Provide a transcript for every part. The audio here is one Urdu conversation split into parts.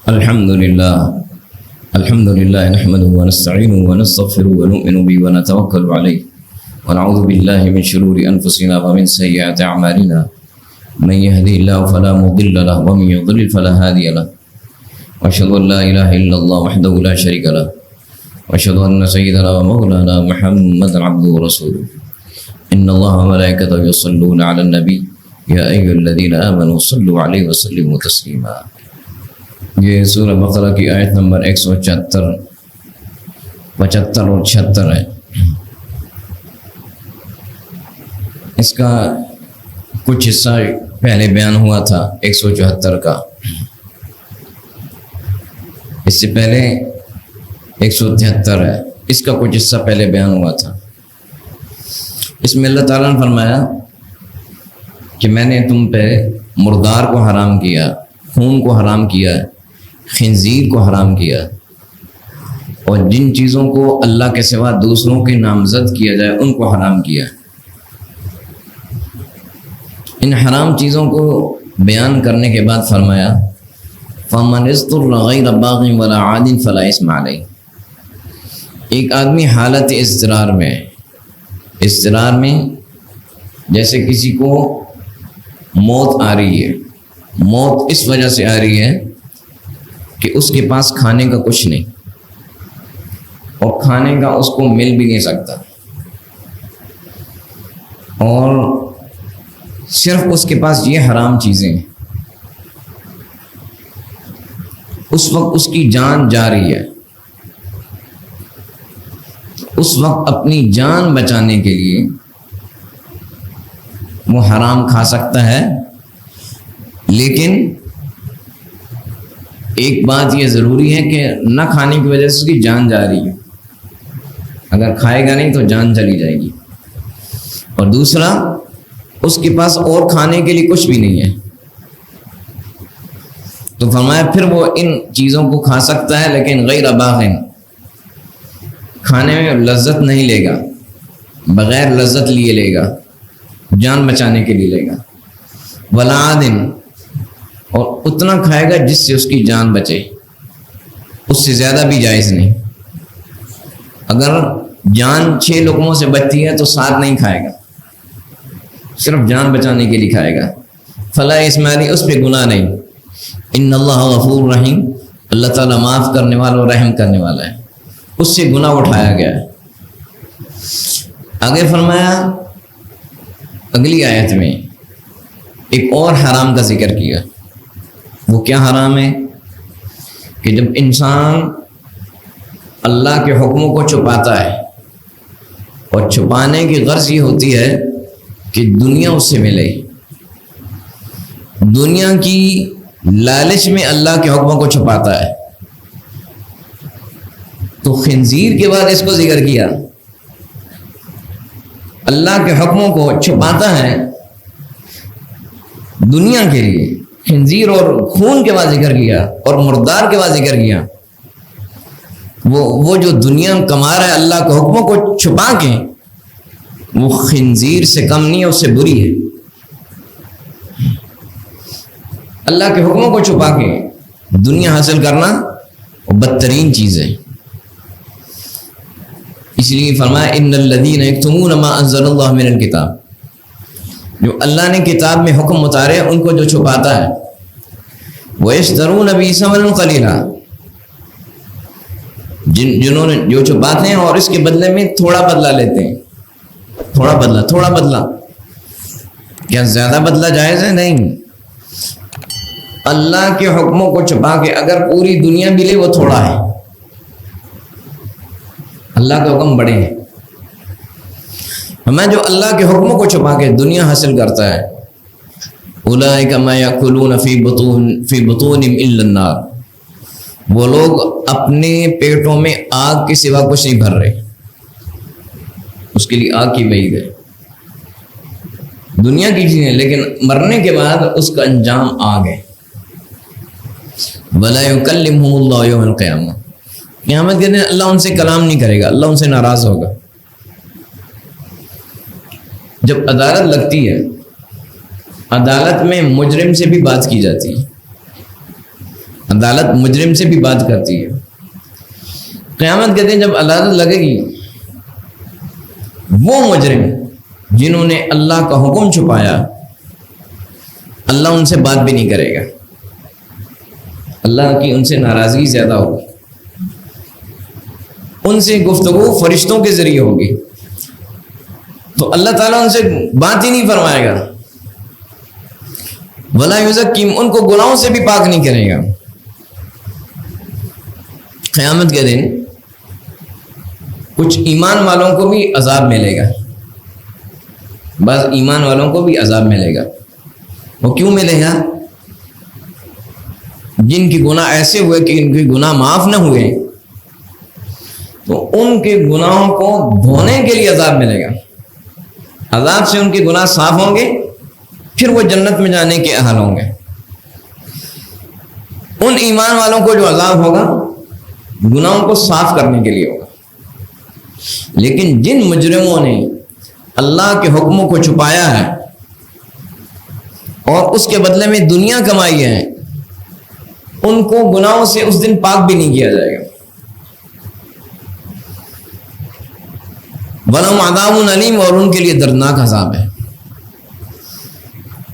الحمد لله نحمده ونستعينه ونستغفره ونؤمن به ونتوكل عليه ونعوذ بالله من شرور أنفسنا ومن سيئات أعمالنا من يهدي الله فلا مضل له ومن يضلل فلا هادي له وأشهد أن لا إله إلا الله وحده لا شريك له وأشهد أن سيدنا ومولانا محمدا عبده ورسوله إن الله وملائكته يصلون على النبي يا أيها الذين آمنوا صلوا عليه وسلموا تسليما. یہ سورہ بقرہ کی آیت نمبر 174 75 اور 76 ہے. اس کا کچھ حصہ پہلے بیان ہوا تھا 174 کا. اس سے پہلے 173 ہے. اس کا کچھ حصہ پہلے بیان ہوا تھا. اس میں اللہ تعالیٰ نے فرمایا کہ میں نے تم پہ مردار کو حرام کیا، خون کو حرام کیا، خنزیر کو حرام کیا، اور جن چیزوں کو اللہ کے سوا دوسروں کے نامزد کیا جائے ان کو حرام کیا. ان حرام چیزوں کو بیان کرنے کے بعد فرمایا فَمَنِ اضْطُرَّ غَيْرَ بَاغٍ وَلَا عَادٍ فَلَا إِثْمَ عَلَيْهِ. ایک آدمی حالت اضطرار میں جیسے کسی کو موت آ رہی ہے، موت اس وجہ سے آ رہی ہے کہ اس کے پاس کھانے کا کچھ نہیں اور کھانے کا اس کو مل بھی نہیں سکتا، اور صرف اس کے پاس یہ حرام چیزیں ہیں. اس وقت اس کی جان جا رہی ہے. اس وقت اپنی جان بچانے کے لیے وہ حرام کھا سکتا ہے، لیکن ایک بات یہ ضروری ہے کہ نہ کھانے کی وجہ سے اس کی جان جا رہی ہے. اگر کھائے گا نہیں تو جان چلی جائے گی. اور دوسرا، اس کے پاس اور کھانے کے لیے کچھ بھی نہیں ہے. تو فرمایا پھر وہ ان چیزوں کو کھا سکتا ہے لیکن غیر باغن، کھانے میں لذت نہیں لے گا، بغیر لذت لیے لے گا، جان بچانے کے لیے لے گا. ولا عادن، اور اتنا کھائے گا جس سے اس کی جان بچے، اس سے زیادہ بھی جائز نہیں. اگر جان 6 لقموں سے بچتی ہے تو 7 نہیں کھائے گا، صرف جان بچانے کے لیے کھائے گا. فلا اسماعیلی، اس پہ گناہ نہیں. ان اللہ غفور رحیم، اللہ تعالیٰ معاف کرنے والا اور رحم کرنے والا ہے. اس سے گناہ اٹھایا گیا ہے. آگے فرمایا اگلی آیت میں ایک اور حرام کا ذکر کیا. وہ کیا حرام ہے کہ جب انسان اللہ کے حکموں کو چھپاتا ہے، اور چھپانے کی غرض یہ ہوتی ہے کہ دنیا اس سے ملے، دنیا کی لالچ میں اللہ کے حکموں کو چھپاتا ہے، تو خنزیر کے بعد اس کو ذکر کیا. اللہ کے حکموں کو چھپاتا ہے دنیا کے لیے، خنزیر اور خون کے بعد ذکر کیا، اور مردار کے بعد ذکر کیا. وہ جو دنیا کما رہا ہے اللہ کے حکموں کو چھپا کے، وہ خنزیر سے کم نہیں ہے، اس سے بری ہے. اللہ کے حکموں کو چھپا کے دنیا حاصل کرنا وہ بدترین چیز ہے. اس لیے فرمایا ان الذین یکتمون ما انزل اللہ من الکتاب، جو اللہ نے کتاب میں حکم اتارے ان کو جو چھپاتا ہے. وَيَشْتَرُونَ بِهِ ثَمَنًا قَلِيلًا، جنہوں نے جو چھپاتے ہیں اور اس کے بدلے میں تھوڑا بدلہ لیتے ہیں. تھوڑا بدلہ کیا زیادہ بدلہ جائز ہے؟ نہیں. اللہ کے حکموں کو چھپا کے اگر پوری دنیا بھی لے وہ تھوڑا ہے. اللہ کے حکم بڑے ہیں. ہمیں جو اللہ کے حکموں کو چھپا کے دنیا حاصل کرتا ہے، اولئک ما یاکلون فی بطونہم الا النار، وہ لوگ اپنے پیٹوں میں آگ کے سوا کچھ نہیں بھر رہے، اس کے لیے آگ کی وعید ہے. دنیا کی چیزیں لیکن مرنے کے بعد اس کا انجام آگ ہے. وَلَا يُكَلِّمُهُمُ اللَّهُ يَوْمَ الْقِيَامَةِ، قیامت کے دن اللہ ان سے کلام نہیں کرے گا، اللہ ان سے ناراض ہوگا. جب عدالت لگتی ہے، عدالت میں مجرم سے بھی بات کی جاتی ہے. عدالت مجرم سے بھی بات کرتی ہے. قیامت کے دن جب عدالت لگے گی، وہ مجرم جنہوں نے اللہ کا حکم چھپایا، اللہ ان سے بات بھی نہیں کرے گا، اللہ کی ان سے ناراضگی زیادہ ہوگی. ان سے گفتگو فرشتوں کے ذریعے ہوگی، تو اللہ تعالیٰ ان سے بات ہی نہیں فرمائے گا. ولا یزکیم، ان کو گناہوں سے بھی پاک نہیں کرے گا. قیامت کے دن کچھ ایمان والوں کو بھی عذاب ملے گا، بعض ایمان والوں کو بھی عذاب ملے گا. وہ کیوں ملے گا؟ جن کے گناہ ایسے ہوئے کہ ان کے گناہ معاف نہ ہوئے، تو ان کے گناہوں کو دھونے کے لیے عذاب ملے گا. عذاب سے ان کے گناہ صاف ہوں گے، پھر وہ جنت میں جانے کے اہل ہوں گے. ان ایمان والوں کو جو عذاب ہوگا گناہوں کو صاف کرنے کے لیے ہوگا. لیکن جن مجرموں نے اللہ کے حکموں کو چھپایا ہے اور اس کے بدلے میں دنیا کمائی ہے، ان کو گناہوں سے اس دن پاک بھی نہیں کیا جائے گا. وَلَهُمْ عَذَابٌ أَلِيمٌ، اور ان کے لیے دردناک عذاب ہے.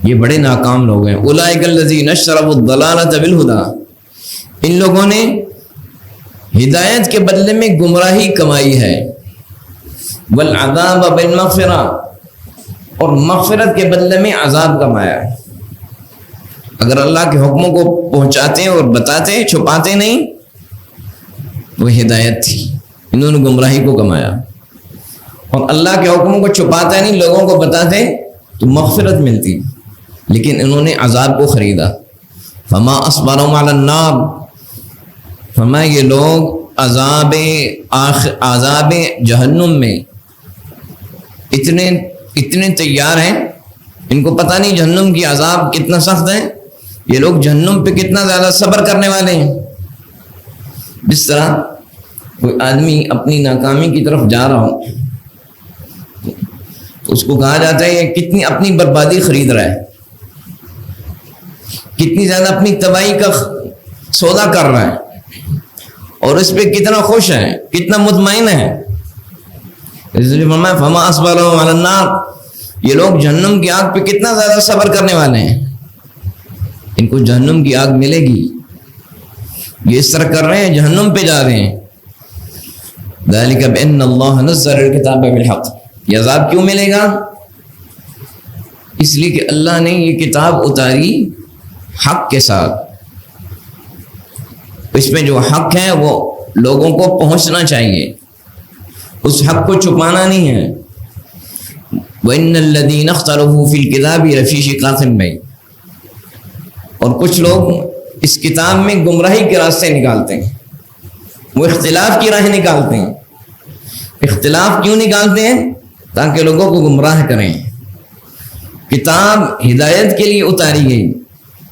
یہ بڑے ناکام لوگ ہیں. أُولَٰئِكَ الَّذِينَ اشْتَرَوُا الضَّلَالَةَ بِالْهُدَىٰ، ان لوگوں نے ہدایت کے بدلے میں گمراہی کمائی ہے. وَالْعَذَابَ بِالْمَغْفِرَةِ، اور مغفرت کے بدلے میں عذاب کمایا ہے. اگر اللہ کے حکموں کو پہنچاتے اور بتاتے، چھپاتے نہیں، وہ ہدایت تھی. انہوں نے گمراہی کو کمایا. اور اللہ کے حکموں کو چھپاتے نہیں، لوگوں کو بتاتے تو مغفرت ملتی، لیکن انہوں نے عذاب کو خریدا. فما اصبرهم علی النار، فرمایا یہ لوگ عذاب جہنم میں اتنے تیار ہیں، ان کو پتہ نہیں جہنم کی عذاب کتنا سخت ہے. یہ لوگ جہنم پہ کتنا زیادہ صبر کرنے والے ہیں. جس طرح کوئی آدمی اپنی ناکامی کی طرف جا رہا ہو تو اس کو کہا جاتا ہے یہ کتنی اپنی بربادی خرید رہا ہے، کتنی زیادہ اپنی تباہی کا سودا کر رہا ہے، اور اس پہ کتنا خوش ہے، کتنا مطمئن ہے. اس لیے فرمایا فما اصبرهم علی النار، یہ لوگ جہنم کی آگ پہ کتنا زیادہ صبر کرنے والے ہیں. ان کو جہنم کی آگ ملے گی، یہ اس طرح کر رہے ہیں، جہنم پہ جا رہے ہیں. ذالک بان اللہ نزل الکتاب بالحق، یہ عذاب کیوں ملے گا؟ اس لیے کہ اللہ نے یہ کتاب اتاری حق کے ساتھ. اس میں جو حق ہے وہ لوگوں کو پہنچنا چاہیے، اس حق کو چھپانا نہیں ہے. وَإِنَّ الَّذِينَ اخْتَلَفُوا فِي الْكِتَابِ لَفِي شِقَاقٍ بَعِيدٍ، اور کچھ لوگ اس کتاب میں گمراہی کے راستے نکالتے ہیں، وہ اختلاف کی راہ نکالتے ہیں. اختلاف کیوں نکالتے ہیں؟ تاکہ لوگوں کو گمراہ کریں. کتاب ہدایت کے لیے اتاری گئی،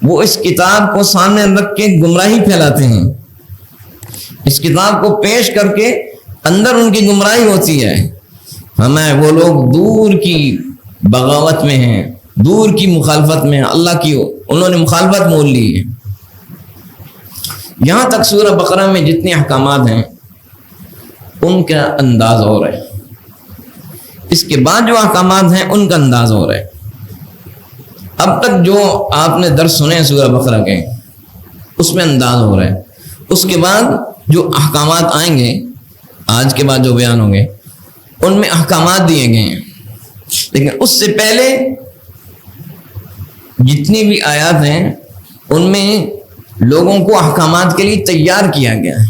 وہ اس کتاب کو سامنے رکھ کے گمراہی پھیلاتے ہیں. اس کتاب کو پیش کر کے اندر ان کی گمراہی ہوتی ہے. ہمیں وہ لوگ دور کی بغاوت میں ہیں، دور کی مخالفت میں ہیں، اللہ کی انہوں نے مخالفت مول لی ہے. یہاں تک سورہ بقرہ میں جتنے احکامات ہیں ان کا انداز اور ہے، اس کے بعد جو احکامات ہیں ان کا انداز اور ہے. اب تک جو آپ نے درس سنے سورہ بقرہ کے اس میں انداز ہو رہا ہے، اس کے بعد جو احکامات آئیں گے، آج کے بعد جو بیان ہوں گے ان میں احکامات دیے گئے ہیں. لیکن اس سے پہلے جتنی بھی آیات ہیں ان میں لوگوں کو احکامات کے لیے تیار کیا گیا ہے،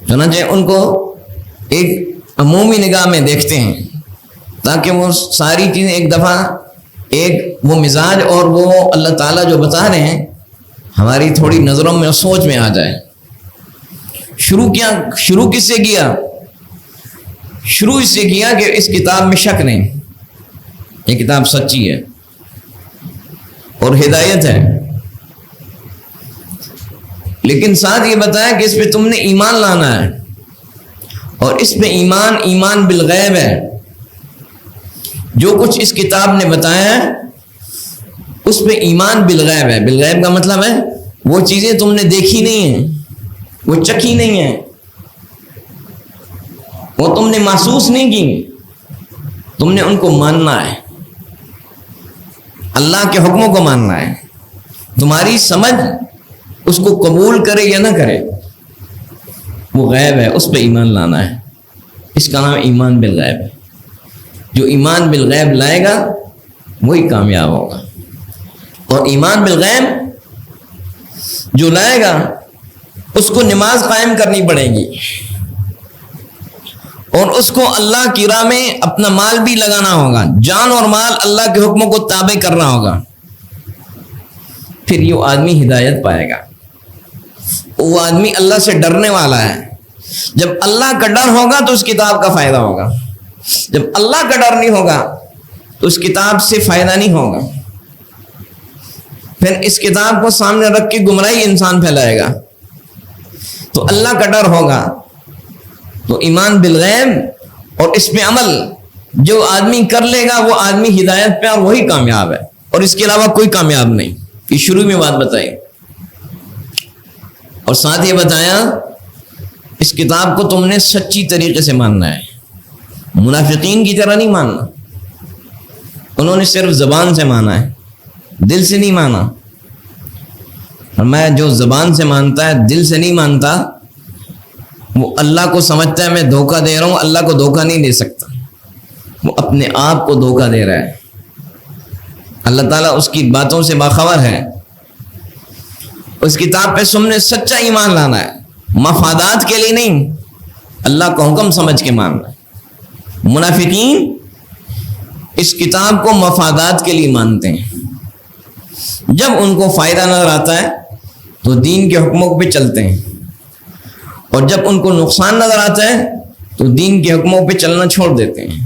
چنانچہ ان کو ایک عمومی نگاہ میں دیکھتے ہیں تاکہ وہ ساری چیزیں ایک دفعہ ایک وہ مزاج اور وہ اللہ تعالیٰ جو بتا رہے ہیں ہماری تھوڑی نظروں میں اور سوچ میں آ جائے. شروع کس سے کیا؟ شروع اس سے کیا کہ اس کتاب میں شک نہیں، یہ کتاب سچی ہے اور ہدایت ہے. لیکن ساتھ یہ بتایا کہ اس پہ تم نے ایمان لانا ہے، اور اس میں ایمان بالغیب ہے. جو کچھ اس کتاب نے بتایا ہے اس پہ ایمان بالغیب ہے. بالغیب کا مطلب ہے وہ چیزیں تم نے دیکھی نہیں ہیں, وہ چکھی نہیں ہیں, وہ تم نے محسوس نہیں کی, تم نے ان کو ماننا ہے, اللہ کے حکموں کو ماننا ہے. تمہاری سمجھ اس کو قبول کرے یا نہ کرے وہ غیب ہے, اس پہ ایمان لانا ہے. اس کا نام ایمان بالغیب ہے. جو ایمان بالغیب لائے گا وہی کامیاب ہوگا. اور ایمان بالغیب جو لائے گا اس کو نماز قائم کرنی پڑے گی, اور اس کو اللہ کی راہ میں اپنا مال بھی لگانا ہوگا, جان اور مال اللہ کے حکموں کو تابع کرنا ہوگا. پھر یہ آدمی ہدایت پائے گا. وہ آدمی اللہ سے ڈرنے والا ہے. جب اللہ کا ڈر ہوگا تو اس کتاب کا فائدہ ہوگا. جب اللہ کا ڈر نہیں ہوگا تو اس کتاب سے فائدہ نہیں ہوگا. پھر اس کتاب کو سامنے رکھ کے گمراہی انسان پھیلائے گا. تو اللہ کا ڈر ہوگا تو ایمان بالغیب اور اس پہ عمل جو آدمی کر لے گا وہ آدمی ہدایت پہ, اور وہی کامیاب ہے, اور اس کے علاوہ کوئی کامیاب نہیں. یہ شروع میں بات بتائی, اور ساتھ یہ بتایا اس کتاب کو تم نے سچی طریقے سے ماننا ہے, منافقین کی طرح نہیں ماننا. انہوں نے صرف زبان سے مانا ہے, دل سے نہیں مانا. اور میں جو زبان سے مانتا ہے دل سے نہیں مانتا وہ اللہ کو سمجھتا ہے میں دھوکہ دے رہا ہوں. اللہ کو دھوکہ نہیں دے سکتا, وہ اپنے آپ کو دھوکہ دے رہا ہے. اللہ تعالیٰ اس کی باتوں سے باخبر ہے. اس کتاب پہ تم نے سچا ایمان لانا ہے, مفادات کے لیے نہیں, اللہ کا حکم سمجھ کے ماننا ہے. منافقین اس کتاب کو مفادات کے لیے مانتے ہیں. جب ان کو فائدہ نظر آتا ہے تو دین کے حکموں پہ چلتے ہیں, اور جب ان کو نقصان نظر آتا ہے تو دین کے حکموں پہ چلنا چھوڑ دیتے ہیں.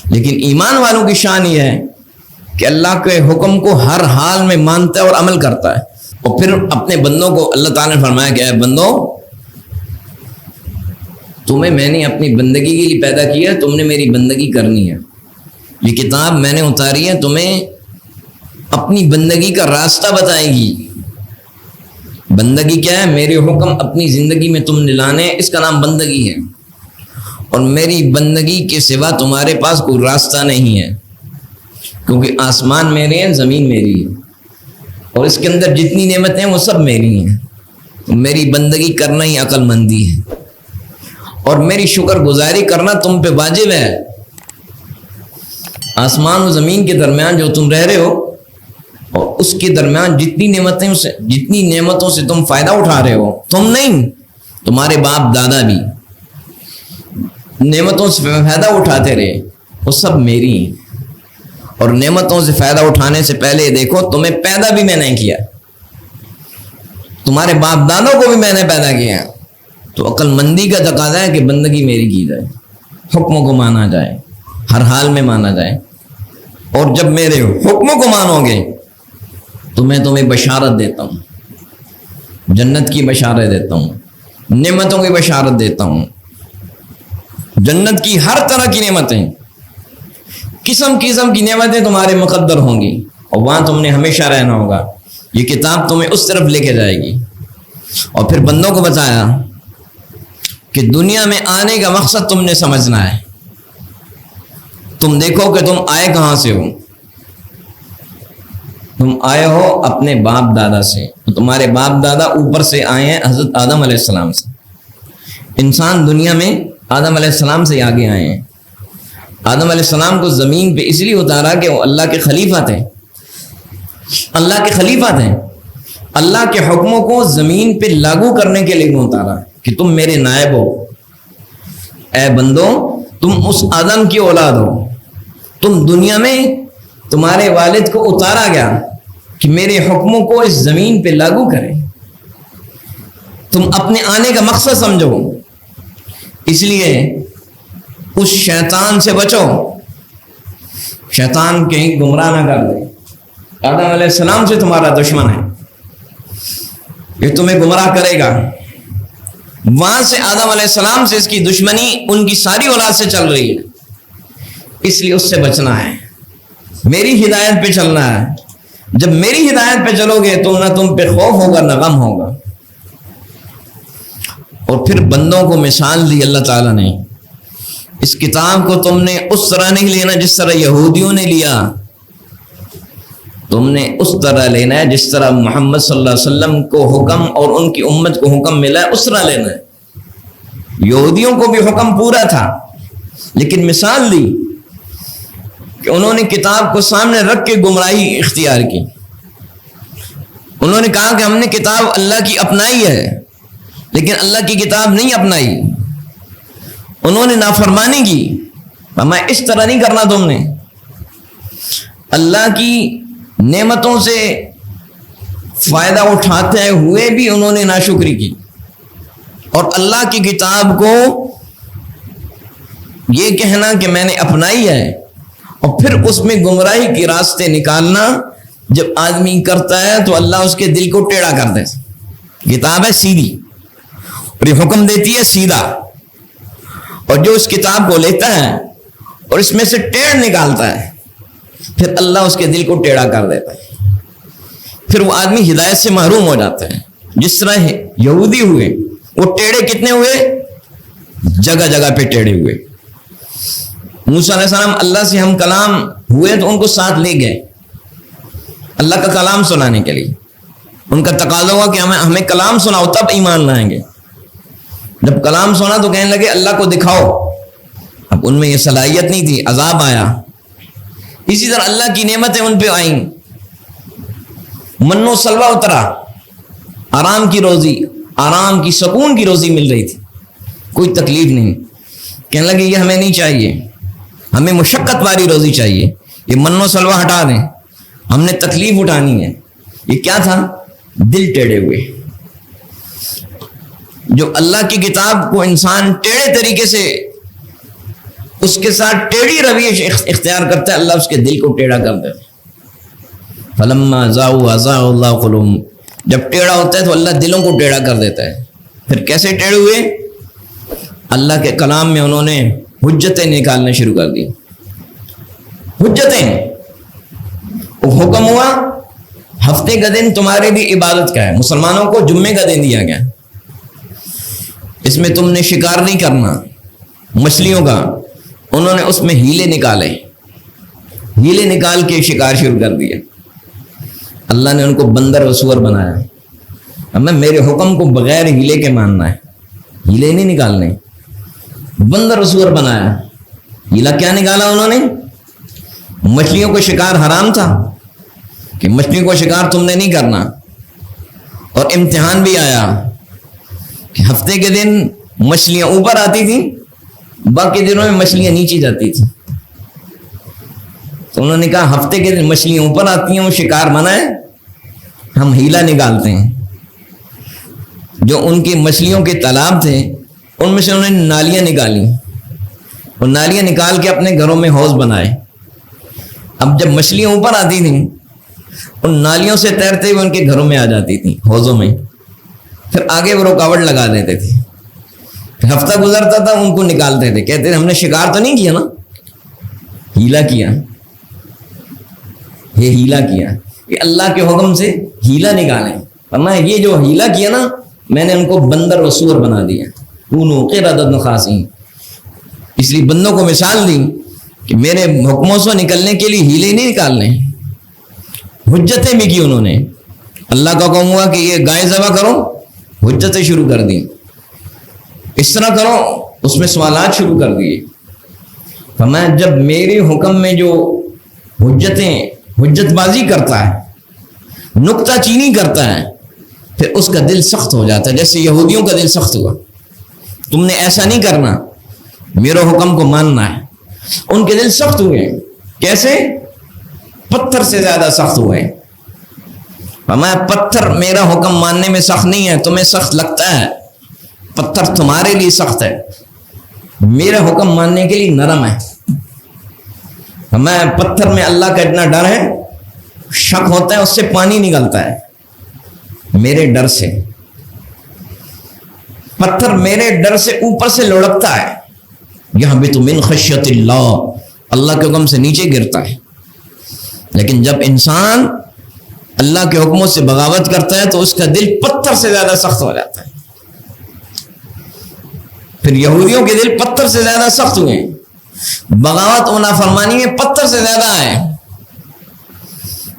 لیکن ایمان والوں کی شان یہ ہے کہ اللہ کے حکم کو ہر حال میں مانتا ہے اور عمل کرتا ہے. اور پھر اپنے بندوں کو اللہ تعالیٰ نے فرمایا کہ اے بندو, تمہیں میں نے اپنی بندگی کے لیے پیدا کیا, تم نے میری بندگی کرنی ہے. یہ کتاب میں نے اتاری ہے, تمہیں اپنی بندگی کا راستہ بتائے گی. بندگی کیا ہے؟ میرے حکم اپنی زندگی میں تم نے لانے, اس کا نام بندگی ہے. اور میری بندگی کے سوا تمہارے پاس کوئی راستہ نہیں ہے, کیونکہ آسمان میرے ہیں, زمین میری ہے, اور اس کے اندر جتنی نعمتیں ہیں وہ سب میری ہیں. تو میری بندگی کرنا ہی عقل مندی ہے, اور میری شکر گزاری کرنا تم پہ واجب ہے. آسمان و زمین کے درمیان جو تم رہ رہے ہو, اور اس کے درمیان جتنی نعمتوں سے تم فائدہ اٹھا رہے ہو, تم نہیں, تمہارے باپ دادا بھی نعمتوں سے فائدہ اٹھاتے رہے, وہ سب میری ہیں. اور نعمتوں سے فائدہ اٹھانے سے پہلے دیکھو تمہیں پیدا بھی میں نے کیا, تمہارے باپ دادوں کو بھی میں نے پیدا کیا. تو عقل مندی کا تقاضا ہے کہ بندگی میری کی جائے, حکموں کو مانا جائے, ہر حال میں مانا جائے. اور جب میرے حکموں کو مانو گے تو میں تمہیں بشارت دیتا ہوں, جنت کی بشارت دیتا ہوں, نعمتوں کی بشارت دیتا ہوں. جنت کی ہر طرح کی نعمتیں, قسم قسم کی نعمتیں تمہارے مقدر ہوں گی, اور وہاں تم نے ہمیشہ رہنا ہوگا. یہ کتاب تمہیں اس طرف لے کے جائے گی. اور پھر بندوں کو بتایا کہ دنیا میں آنے کا مقصد تم نے سمجھنا ہے. تم دیکھو کہ تم آئے کہاں سے ہو. تم آئے ہو اپنے باپ دادا سے, تو تمہارے باپ دادا اوپر سے آئے ہیں حضرت آدم علیہ السلام سے. انسان دنیا میں آدم علیہ السلام سے آگے آئے ہیں. آدم علیہ السلام کو زمین پہ اس لیے اتارا کہ وہ اللہ کے خلیفہ تھے. اللہ کے خلیفہ تھے. اللہ کے حکموں کو زمین پہ لاگو کرنے کے لیے اتارا کہ تم میرے نائب ہو. اے بندو, تم اس آدم کی اولاد ہو. تم دنیا میں تمہارے والد کو اتارا گیا کہ میرے حکموں کو اس زمین پہ لاگو کریں. تم اپنے آنے کا مقصد سمجھو. اس لیے اس شیطان سے بچو, شیطان کہیں گمراہ نہ کر دے. آدم علیہ السلام سے تمہارا دشمن ہے, یہ تمہیں گمراہ کرے گا. وہاں سے آدم علیہ السلام سے اس کی دشمنی ان کی ساری اولاد سے چل رہی ہے, اس لیے اس سے بچنا ہے. میری ہدایت پہ چلنا ہے, جب میری ہدایت پہ چلو گے تو نہ تم پہ خوف ہوگا نہ غم ہوگا۔ اور پھر بندوں کو مثال دی اللہ تعالیٰ نے، اس کتاب کو تم نے اس طرح نہیں لینا جس طرح یہودیوں نے لیا، تم نے اس طرح لینا ہے جس طرح محمد صلی اللہ علیہ وسلم کو حکم اور ان کی امت کو حکم ملا ہے، اس طرح لینا ہے۔ یہودیوں کو بھی حکم پورا تھا، لیکن مثال دی کہ انہوں نے کتاب کو سامنے رکھ کے گمراہی اختیار کی۔ انہوں نے کہا کہ ہم نے کتاب اللہ کی اپنائی ہے، لیکن اللہ کی کتاب نہیں اپنائی۔ انہوں نے نافرمانی کی، میں اس طرح نہیں کرنا تم نے۔ اللہ کی نعمتوں سے فائدہ اٹھاتے ہوئے بھی انہوں نے ناشکری کی، اور اللہ کی کتاب کو یہ کہنا کہ میں نے اپنائی ہے، اور پھر اس میں گمراہی کے راستے نکالنا جب آدمی کرتا ہے تو اللہ اس کے دل کو ٹیڑھا کر دے۔ کتاب ہے سیدھی اور یہ حکم دیتی ہے سیدھا، اور جو اس کتاب کو لیتا ہے اور اس میں سے ٹیڑھ نکالتا ہے پھر اللہ اس کے دل کو ٹیڑھا کر دیتا ہے، پھر وہ آدمی ہدایت سے محروم ہو جاتا ہے۔ جس طرح یہودی ہوئے، وہ ٹیڑھے کتنے ہوئے؟ جگہ جگہ پہ ٹیڑھے ہوئے۔ موسیٰ علیہ السلام اللہ سے ہم کلام ہوئے تو ان کو ساتھ لے گئے اللہ کا کلام سنانے کے لیے۔ ان کا تقاضا ہوا کہ ہمیں کلام سناؤ تب ایمان لائیں گے۔ جب کلام سنا تو کہنے لگے اللہ کو دکھاؤ۔ اب ان میں یہ صلاحیت نہیں تھی، عذاب آیا۔ اسی طرح اللہ کی نعمتیں ان پہ آئیں، من و سلوہ اترا، آرام کی روزی، آرام کی سکون کی روزی مل رہی تھی، کوئی تکلیف نہیں۔ کہنے لگے یہ ہمیں نہیں چاہیے، ہمیں مشقت والی روزی چاہیے، یہ من و سلوہ ہٹا دیں، ہم نے تکلیف اٹھانی ہے۔ یہ کیا تھا؟ دل ٹیڑھے ہوئے۔ جو اللہ کی کتاب کو انسان ٹیڑھے طریقے سے اس کے ساتھ ٹیڑھی رویش اختیار کرتا ہے، اللہ اس کے دل کو ٹیڑھا کر دیتا ہے۔ فلما زاغوا ازاغ اللہ قلوبہم، جب ٹیڑھا ہوتا ہے تو اللہ دلوں کو ٹیڑھا کر دیتا ہے۔ پھر کیسے ٹیڑھے ہوئے؟ اللہ کے کلام میں انہوں نے حجتیں نکالنا شروع کر دی۔ حجتیں، وہ حکم ہوا ہفتے کا دن تمہارے لیے عبادت کا ہے، مسلمانوں کو جمعے کا دن دیا گیا، اس میں تم نے شکار نہیں کرنا مچھلیوں کا۔ انہوں نے اس میں ہیلے نکالے، ہیلے نکال کے شکار شروع کر دیا۔ اللہ نے ان کو بندر و سور بنایا۔ اب میرے حکم کو بغیر ہیلے کے ماننا ہے، ہیلے نہیں نکالنے۔ بندر و سور بنایا۔ ہیلا کیا نکالا انہوں نے؟ مچھلیوں کو شکار حرام تھا کہ مچھلیوں کو شکار تم نے نہیں کرنا، اور امتحان بھی آیا کہ ہفتے کے دن مچھلیاں اوپر آتی تھیں، باقی دنوں میں مچھلیاں نیچے جاتی تھیں۔ تو انہوں نے کہا ہفتے کے دن مچھلیاں اوپر آتی ہیں، وہ شکار منع ہے، ہم ہیلا نکالتے ہیں۔ جو ان کی مچھلیوں کے تالاب تھے ان میں سے انہوں نے نالیاں نکالی، اور نالیاں نکال کے اپنے گھروں میں حوض بنائے۔ اب جب مچھلیاں اوپر آتی تھیں ان نالیوں سے تیرتے ہوئے ان کے گھروں میں آ جاتی تھیں، حوضوں میں، پھر آگے وہ رکاوٹ لگا دیتے تھے۔ ہفتہ گزرتا تھا ان کو نکالتے تھے، کہتے تھے ہم نے شکار تو نہیں کیا نا، ہیلا کیا، یہ ہیلا کیا، کہ اللہ کے حکم سے ہیلا نکالیں۔ ورنہ یہ جو ہیلا کیا نا، میں نے ان کو بندر و سور بنا دیا، کونوا قردۃ خاسئین۔ اس لیے بندوں کو مثال دی کہ میرے حکموں سے نکلنے کے لیے ہیلے نہیں نکالنے، حجتیں بھی کی انہوں نے۔ اللہ کا حکم ہوا کہ یہ گائے ذبح کرو، حجتیں شروع کر دی، اس طرح کرو، اس میں سوالات شروع کر دیے۔ فرمایا جب میرے حکم میں جو حجت بازی کرتا ہے، نکتہ چینی کرتا ہے، پھر اس کا دل سخت ہو جاتا ہے، جیسے یہودیوں کا دل سخت ہوا۔ تم نے ایسا نہیں کرنا، میرے حکم کو ماننا ہے۔ ان کے دل سخت ہوئے، کیسے؟ پتھر سے زیادہ سخت ہوئے۔ فرمایا پتھر میرا حکم ماننے میں سخت نہیں ہے، تمہیں سخت لگتا ہے، پتھر تمہارے لیے سخت ہے، میرا حکم ماننے کے لیے نرم ہے۔ فرمایا پتھر میں اللہ کا اتنا ڈر ہے، شک ہوتا ہے اس سے پانی نکلتا ہے میرے ڈر سے، پتھر میرے ڈر سے اوپر سے لڑکتا ہے، یہبط من خشیت اللہ، اللہ کے حکم سے نیچے گرتا ہے۔ لیکن جب انسان اللہ کے حکموں سے بغاوت کرتا ہے تو اس کا دل پتھر سے زیادہ سخت ہو جاتا ہے. پھر یہودیوں کے دل پتھر سے زیادہ سخت ہوئے, بغاوت و نافرمانی میں پتھر سے زیادہ آئے.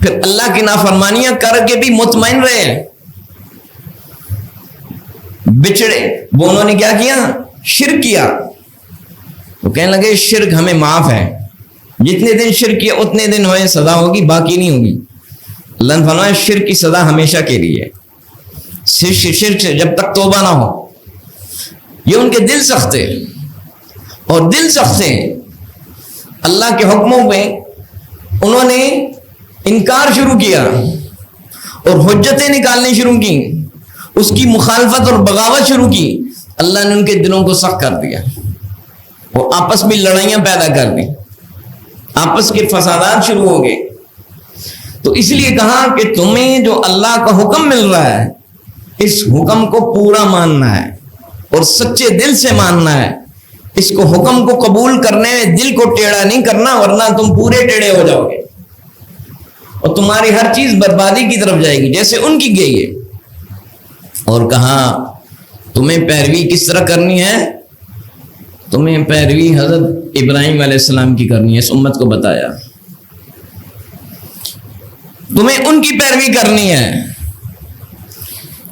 پھر اللہ کی نافرمانیاں کر کے بھی مطمئن رہے, بچڑے. وہ انہوں نے کیا کیا؟ شرک کیا. تو کہنے لگے شرک ہمیں معاف ہے, جتنے دن شرک کیا اتنے دن ہوئے سزا ہوگی, باقی نہیں ہوگی. اللہ نے فرمایا شرک کی سزا ہمیشہ کے لیے, شرک سے جب تک توبہ نہ ہو. یہ ان کے دل سخت تھے, اور دل سخت تھے اللہ کے حکموں پہ. انہوں نے انکار شروع کیا اور حجتیں نکالنی شروع کی, اس کی مخالفت اور بغاوت شروع کی. اللہ نے ان کے دلوں کو سخت کر دیا, وہ آپس میں لڑائیاں پیدا کر دی, آپس کے فسادات شروع ہو گئے. تو اس لیے کہا کہ تمہیں جو اللہ کا حکم مل رہا ہے اس حکم کو پورا ماننا ہے اور سچے دل سے ماننا ہے. اس کو حکم کو قبول کرنے میں دل کو ٹیڑھا نہیں کرنا, ورنہ تم پورے ٹیڑھے ہو جاؤ گے اور تمہاری ہر چیز بربادی کی طرف جائے گی جیسے ان کی گئی ہے. اور کہا تمہیں پیروی کس طرح کرنی ہے؟ تمہیں پیروی حضرت ابراہیم علیہ السلام کی کرنی ہے. اس امت کو بتایا تمہیں ان کی پیروی کرنی ہے.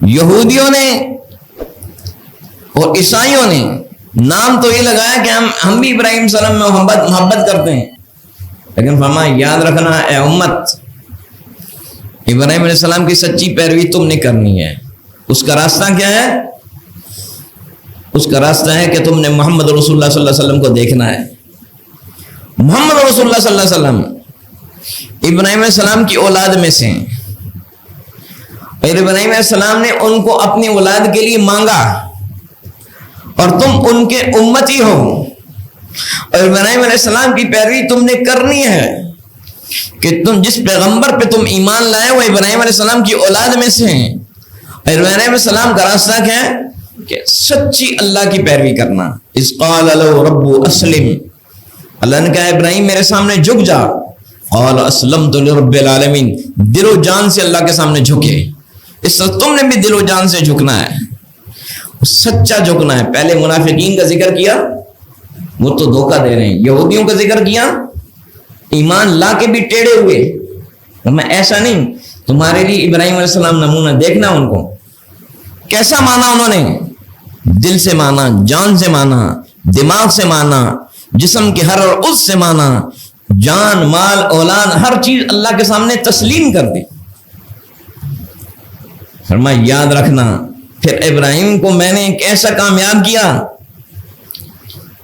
یہودیوں نے اور عیسائیوں نے نام تو یہ لگایا کہ ہم بھی ابراہیم صلی اللہ علیہ وسلم میں محبت کرتے ہیں, لیکن فرمایا یاد رکھنا اے امت, ابراہیم علیہ السلام کی سچی پیروی تم نے کرنی ہے. اس کا راستہ کیا ہے؟ اس کا راستہ ہے کہ تم نے محمد رسول اللہ صلی اللہ علیہ وسلم کو دیکھنا ہے. محمد رسول اللہ صلی اللہ علیہ وسلم ابراہیم علیہ السلام کی اولاد میں سے ہیں, اور ابراہیم علیہ السلام نے ان کو اپنی اولاد کے لیے مانگا, اور تم ان کے امتی ہو, اور ابراہیم علیہ السلام کی پیروی تم نے کرنی ہے کہ تم جس پیغمبر پہ تم ایمان لائے وہ ابراہیم علیہ السلام کی اولاد میں سے ہیں. اور ابراہیم علیہ السلام کا راستہ کیا ہے کہ سچی اللہ کی پیروی کرنا. اذ قال له رب اسلم, اللہ نے کہا ابراہیم میرے سامنے جھک جا. قال اسلمت لرب العالمین, دل و جان سے اللہ کے سامنے جھکے. اس طرح تم نے بھی دل و جان سے جھکنا ہے, سچا جھکنا ہے. پہلے منافقین کا ذکر کیا, وہ تو دھوکہ دے رہے ہیں. یہودیوں کا ذکر کیا, ایمان لا کے بھی ٹیڑھے ہوئے. میں ایسا نہیں, تمہارے لیے ابراہیم علیہ السلام نمونہ دیکھنا. ان کو کیسا مانا انہوں نے؟ دل سے مانا, جان سے مانا, دماغ سے مانا, جسم کے ہر عضو سے مانا, جان مال اولاد ہر چیز اللہ کے سامنے تسلیم کر دی. فرمایا یاد رکھنا پھر ابراہیم کو میں نے ایک ایسا کامیاب کیا,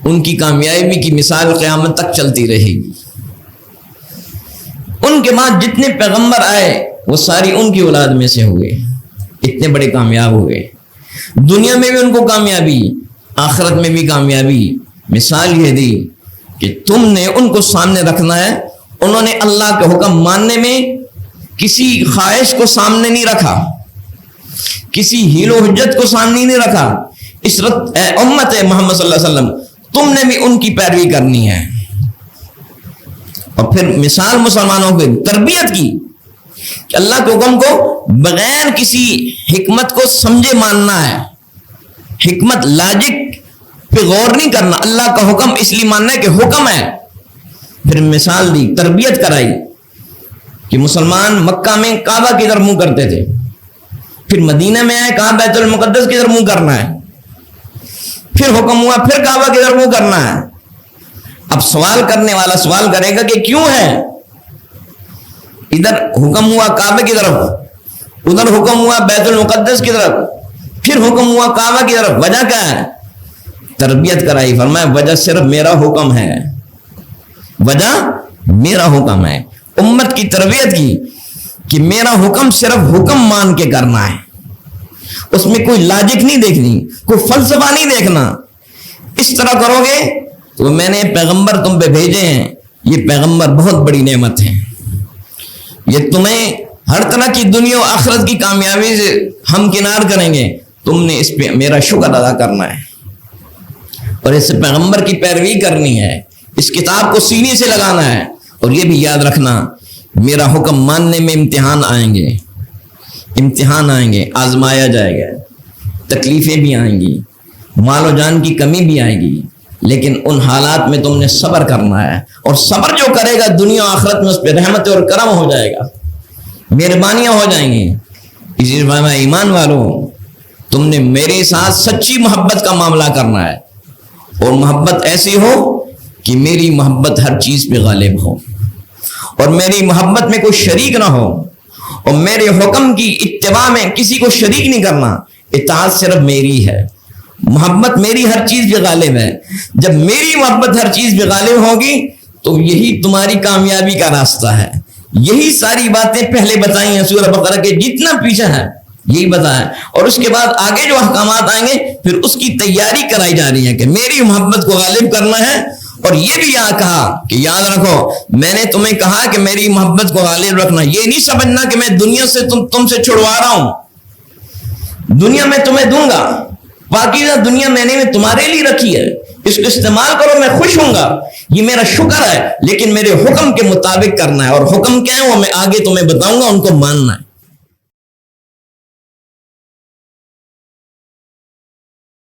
ان کی کامیابی کی مثال قیامت تک چلتی رہے گی. ان کے بعد جتنے پیغمبر آئے وہ ساری ان کی اولاد میں سے ہوئے, اتنے بڑے کامیاب ہوئے. دنیا میں بھی ان کو کامیابی, آخرت میں بھی کامیابی. مثال یہ دی کہ تم نے ان کو سامنے رکھنا ہے. انہوں نے اللہ کا حکم ماننے میں کسی خواہش کو سامنے نہیں رکھا, کسی ہیل و حجت کو سامنے نہیں رکھا. اس امت محمد صلی اللہ علیہ وسلم تم نے بھی ان کی پیروی کرنی ہے. اور پھر مثال مسلمانوں کی تربیت کی کہ اللہ کے حکم کو بغیر کسی حکمت کو سمجھے ماننا ہے. حکمت لاجک پہ غور نہیں کرنا, اللہ کا حکم اس لیے ماننا ہے کہ حکم ہے. پھر مثال دی, تربیت کرائی کہ مسلمان مکہ میں کعبہ کی طرف منہ کرتے تھے, پھر مدینہ میں آئے کہاں بیت المقدس کی طرف منہ کرنا ہے, پھر حکم ہوا پھر کعبہ کی طرف منہ کرنا ہے. اب سوال کرنے والا سوال کرے گا کہ کیوں ہے؟ ادھر حکم ہوا کعبہ کی طرف, ادھر حکم ہوا بیت المقدس کی طرف, پھر حکم ہوا کعبہ کی طرف. وجہ کیا ہے؟ تربیت کرائی. فرمایا وجہ صرف میرا حکم ہے, وجہ میرا حکم ہے. امت کی تربیت کی کہ میرا حکم صرف حکم مان کے کرنا ہے, اس میں کوئی لاجک نہیں دیکھنی, کوئی فلسفہ نہیں دیکھنا. اس طرح کرو گے تو میں نے پیغمبر تم پہ بھیجے ہیں, یہ پیغمبر بہت بڑی نعمت ہے, یہ تمہیں ہر طرح کی دنیا و آخرت کی کامیابی سے ہم کنار کریں گے. تم نے اس پہ میرا شکر ادا کرنا ہے اور اس پیغمبر کی پیروی کرنی ہے, اس کتاب کو سینے سے لگانا ہے. اور یہ بھی یاد رکھنا میرا حکم ماننے میں امتحان آئیں گے، آزمایا جائے گا، تکلیفیں بھی آئیں گی، مال و جان کی کمی بھی آئے گی، لیکن ان حالات میں تم نے صبر کرنا ہے، اور صبر جو کرے گا دنیا و آخرت میں اس پہ رحمت اور کرم ہو جائے گا، مہربانیاں ہو جائیں گی۔ اسی لیے ایمان والوں، تم نے میرے ساتھ سچی محبت کا معاملہ کرنا ہے، اور محبت ایسی ہو کہ میری محبت ہر چیز پہ غالب ہو، اور میری محبت میں کوئی شریک نہ ہو، اور میرے حکم کی اتباع میں کسی کو شریک نہیں کرنا، اطاعت صرف میری ہے، محبت میری ہر چیز پہ غالب ہے۔ جب میری محبت ہر چیز پہ غالب ہوگی تو یہی تمہاری کامیابی کا راستہ ہے۔ یہی ساری باتیں پہلے بتائی ہیں سورہ بقرہ کے جتنا پیچھے ہے، یہی بتایا، اور اس کے بعد آگے جو احکامات آئیں گے پھر اس کی تیاری کرائی جا رہی ہے کہ میری محبت کو غالب کرنا ہے۔ اور یہ بھی کہا کہ یاد رکھو، میں نے تمہیں کہا کہ میری محبت کو غالب رکھنا، یہ نہیں سمجھنا کہ میں دنیا سے تم سے چھڑوا رہا ہوں، دنیا میں تمہیں دوں گا، پاکیزہ دنیا میں نے تمہارے لیے رکھی ہے، اس کو استعمال کرو، میں خوش ہوں گا، یہ میرا شکر ہے، لیکن میرے حکم کے مطابق کرنا ہے، اور حکم کیا ہے وہ میں آگے تمہیں بتاؤں گا، ان کو ماننا ہے۔